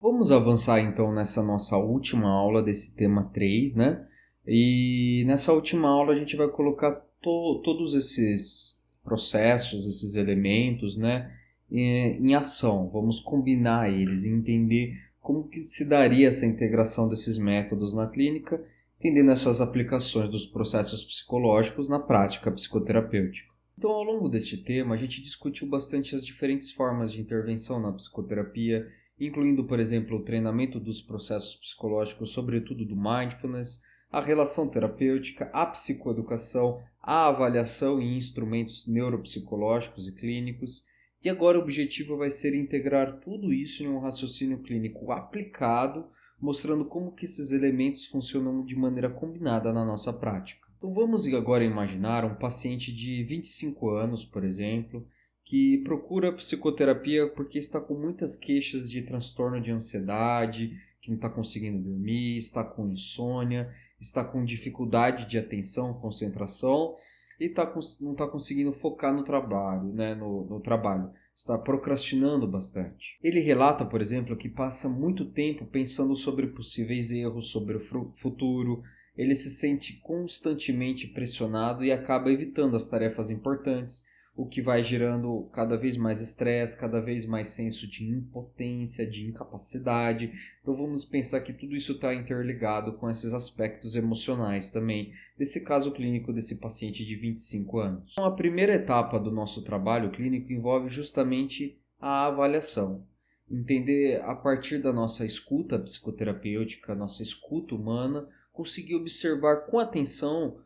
Vamos avançar então nessa nossa última aula desse tema 3, né? E nessa última aula a gente vai colocar todos esses processos, esses elementos, né, em ação. Vamos combinar eles e entender como que se daria essa integração desses métodos na clínica, entendendo essas aplicações dos processos psicológicos na prática psicoterapêutica. Então, ao longo deste tema, a gente discutiu bastante as diferentes formas de intervenção na psicoterapia, incluindo, por exemplo, o treinamento dos processos psicológicos, sobretudo do mindfulness, a relação terapêutica, a psicoeducação, a avaliação e instrumentos neuropsicológicos e clínicos. E agora o objetivo vai ser integrar tudo isso em um raciocínio clínico aplicado, mostrando como que esses elementos funcionam de maneira combinada na nossa prática. Então vamos agora imaginar um paciente de 25 anos, por exemplo, que procura psicoterapia porque está com muitas queixas de transtorno de ansiedade, que não está conseguindo dormir, está com insônia, está com dificuldade de atenção, concentração e não está conseguindo focar no trabalho, né, no trabalho. Está procrastinando bastante. Ele relata, por exemplo, que passa muito tempo pensando sobre possíveis erros, sobre o futuro. Ele se sente constantemente pressionado e acaba evitando as tarefas importantes, o que vai gerando cada vez mais estresse, cada vez mais senso de impotência, de incapacidade. Então vamos pensar que tudo isso está interligado com esses aspectos emocionais também, desse caso clínico desse paciente de 25 anos. Então, a primeira etapa do nosso trabalho clínico envolve justamente a avaliação. Entender a partir da nossa escuta psicoterapêutica, nossa escuta humana, conseguir observar com atenção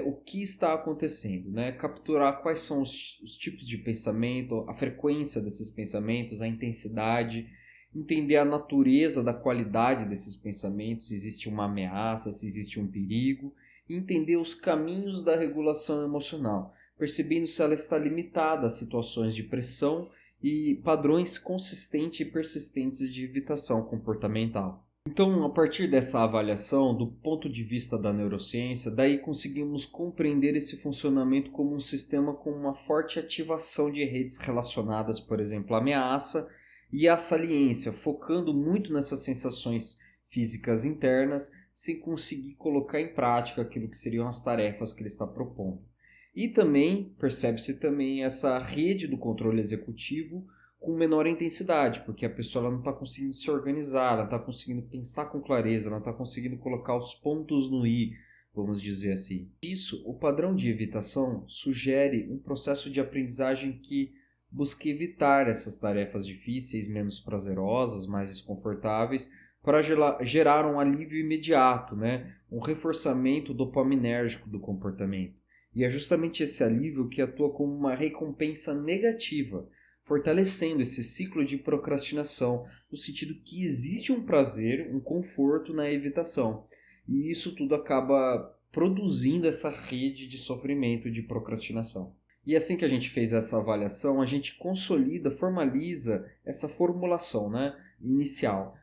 o que está acontecendo, né? Capturar quais são os tipos de pensamento, a frequência desses pensamentos, a intensidade, entender a natureza da qualidade desses pensamentos, se existe uma ameaça, se existe um perigo, e entender os caminhos da regulação emocional, percebendo se ela está limitada a situações de pressão e padrões consistentes e persistentes de evitação comportamental. Então, a partir dessa avaliação, do ponto de vista da neurociência, daí conseguimos compreender esse funcionamento como um sistema com uma forte ativação de redes relacionadas, por exemplo, à ameaça e à saliência, focando muito nessas sensações físicas internas, sem conseguir colocar em prática aquilo que seriam as tarefas que ele está propondo. E também, percebe-se também essa rede do controle executivo com menor intensidade, porque a pessoa ela não está conseguindo se organizar, ela não está conseguindo pensar com clareza, ela não está conseguindo colocar os pontos no i, vamos dizer assim. Isso, o padrão de evitação sugere um processo de aprendizagem que busca evitar essas tarefas difíceis, menos prazerosas, mais desconfortáveis, para gerar um alívio imediato, né? Um reforçamento dopaminérgico do comportamento. E é justamente esse alívio que atua como uma recompensa negativa, fortalecendo esse ciclo de procrastinação, no sentido que existe um prazer, um conforto na evitação. E isso tudo acaba produzindo essa rede de sofrimento de procrastinação. E assim que a gente fez essa avaliação, a gente consolida, formaliza essa formulação, né, inicial,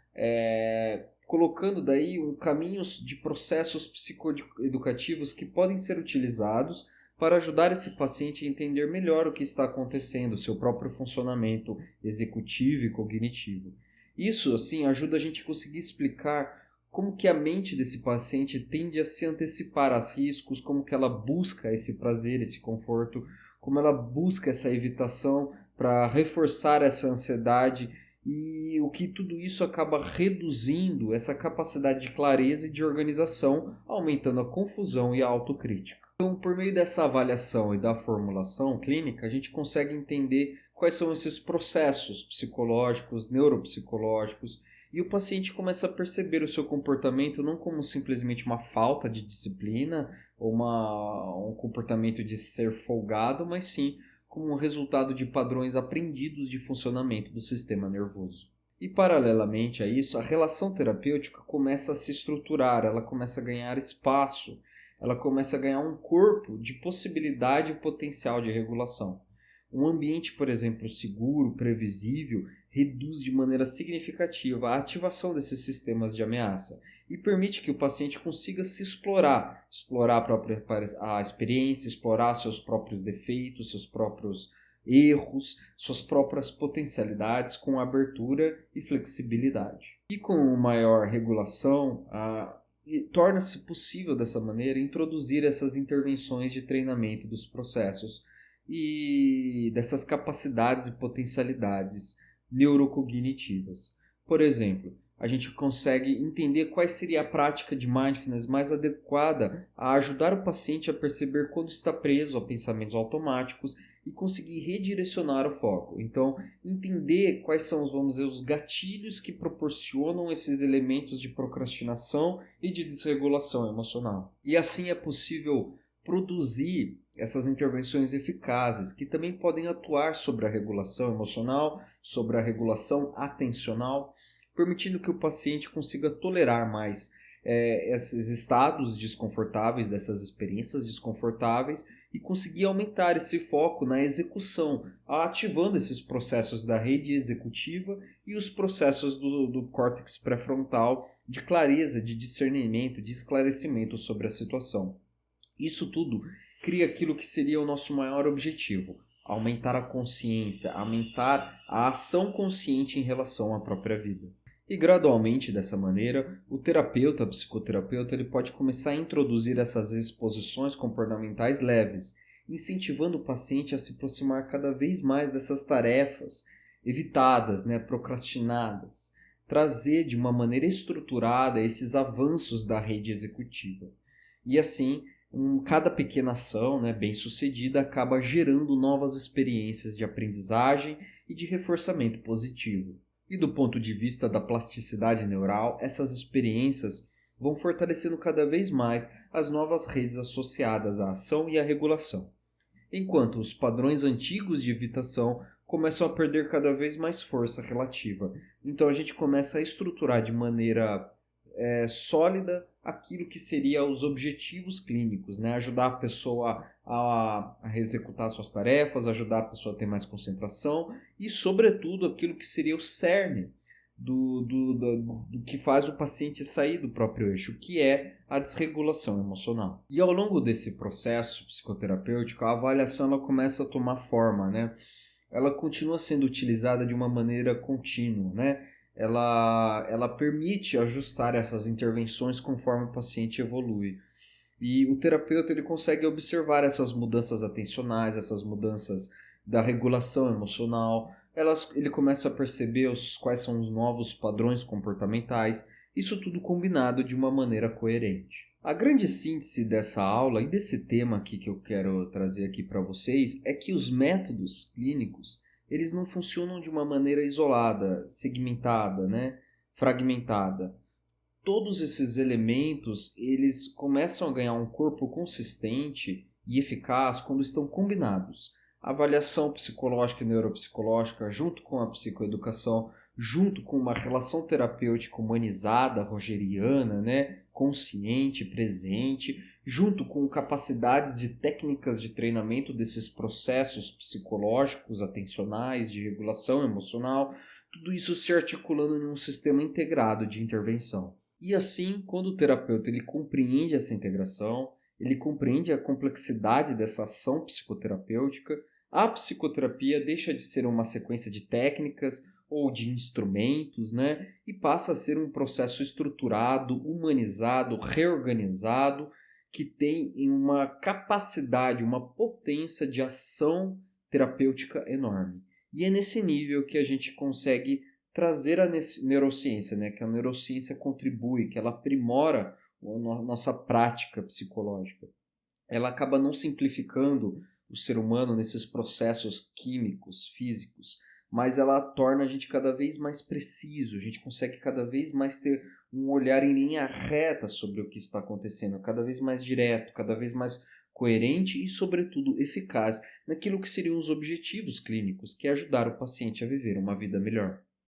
colocando daí um caminho de processos psicoeducativos que podem ser utilizados para ajudar esse paciente a entender melhor o que está acontecendo, seu próprio funcionamento executivo e cognitivo. Isso, assim, ajuda a gente a conseguir explicar como que a mente desse paciente tende a se antecipar aos riscos, como que ela busca esse prazer, esse conforto, como ela busca essa evitação para reforçar essa ansiedade e o que tudo isso acaba reduzindo essa capacidade de clareza e de organização, aumentando a confusão e a autocrítica. Então, por meio dessa avaliação e da formulação clínica, a gente consegue entender quais são esses processos psicológicos, neuropsicológicos, e o paciente começa a perceber o seu comportamento não como simplesmente uma falta de disciplina ou um comportamento de ser folgado, mas sim como um resultado de padrões aprendidos de funcionamento do sistema nervoso. E paralelamente a isso, a relação terapêutica começa a se estruturar, ela começa a ganhar espaço, ela começa a ganhar um corpo de possibilidade e potencial de regulação. Um ambiente, por exemplo, seguro, previsível, reduz de maneira significativa a ativação desses sistemas de ameaça e permite que o paciente consiga se explorar a experiência, explorar seus próprios defeitos, seus próprios erros, suas próprias potencialidades com abertura e flexibilidade. E com maior regulação, torna-se possível dessa maneira introduzir essas intervenções de treinamento dos processos e dessas capacidades e potencialidades neurocognitivas. Por exemplo, a gente consegue entender qual seria a prática de mindfulness mais adequada a ajudar o paciente a perceber quando está preso a pensamentos automáticos e conseguir redirecionar o foco. Então, entender quais são, vamos dizer, os gatilhos que proporcionam esses elementos de procrastinação e de desregulação emocional. E assim é possível produzir essas intervenções eficazes que também podem atuar sobre a regulação emocional, sobre a regulação atencional, permitindo que o paciente consiga tolerar mais esses estados desconfortáveis, dessas experiências desconfortáveis, e conseguir aumentar esse foco na execução, ativando esses processos da rede executiva e os processos do córtex pré-frontal de clareza, de discernimento, de esclarecimento sobre a situação. Isso tudo cria aquilo que seria o nosso maior objetivo: aumentar a consciência, aumentar a ação consciente em relação à própria vida. E gradualmente, dessa maneira, o terapeuta, o psicoterapeuta, ele pode começar a introduzir essas exposições comportamentais leves, incentivando o paciente a se aproximar cada vez mais dessas tarefas evitadas, procrastinadas, trazer de uma maneira estruturada esses avanços da rede executiva. E assim, cada pequena ação bem sucedida acaba gerando novas experiências de aprendizagem e de reforçamento positivo. E do ponto de vista da plasticidade neural, essas experiências vão fortalecendo cada vez mais as novas redes associadas à ação e à regulação, enquanto os padrões antigos de evitação começam a perder cada vez mais força relativa. Então a gente começa a estruturar de maneira sólida aquilo que seria os objetivos clínicos, ajudar a pessoa a executar suas tarefas, ajudar a pessoa a ter mais concentração e, sobretudo, aquilo que seria o cerne do que faz o paciente sair do próprio eixo, que é a desregulação emocional. E ao longo desse processo psicoterapêutico, a avaliação ela começa a tomar forma, Ela continua sendo utilizada de uma maneira contínua, Ela permite ajustar essas intervenções conforme o paciente evolui. E o terapeuta ele consegue observar essas mudanças atencionais, essas mudanças da regulação emocional. Ele começa a perceber quais são os novos padrões comportamentais, isso tudo combinado de uma maneira coerente. A grande síntese dessa aula e desse tema aqui que eu quero trazer aqui para vocês é que os métodos clínicos eles não funcionam de uma maneira isolada, segmentada, fragmentada. Todos esses elementos eles começam a ganhar um corpo consistente e eficaz quando estão combinados. A avaliação psicológica e neuropsicológica, junto com a psicoeducação, junto com uma relação terapêutica humanizada, rogeriana, consciente, presente, junto com capacidades de técnicas de treinamento desses processos psicológicos, atencionais, de regulação emocional, tudo isso se articulando em um sistema integrado de intervenção. E assim, quando o terapeuta ele compreende essa integração, ele compreende a complexidade dessa ação psicoterapêutica, a psicoterapia deixa de ser uma sequência de técnicas ou de instrumentos, e passa a ser um processo estruturado, humanizado, reorganizado, que tem uma capacidade, uma potência de ação terapêutica enorme. E é nesse nível que a gente consegue trazer a neurociência, que a neurociência contribui, que ela aprimora a nossa prática psicológica. Ela acaba não simplificando o ser humano nesses processos químicos, físicos, mas ela torna a gente cada vez mais preciso, a gente consegue cada vez mais ter um olhar em linha reta sobre o que está acontecendo, cada vez mais direto, cada vez mais coerente e, sobretudo, eficaz naquilo que seriam os objetivos clínicos, que é ajudar o paciente a viver uma vida melhor.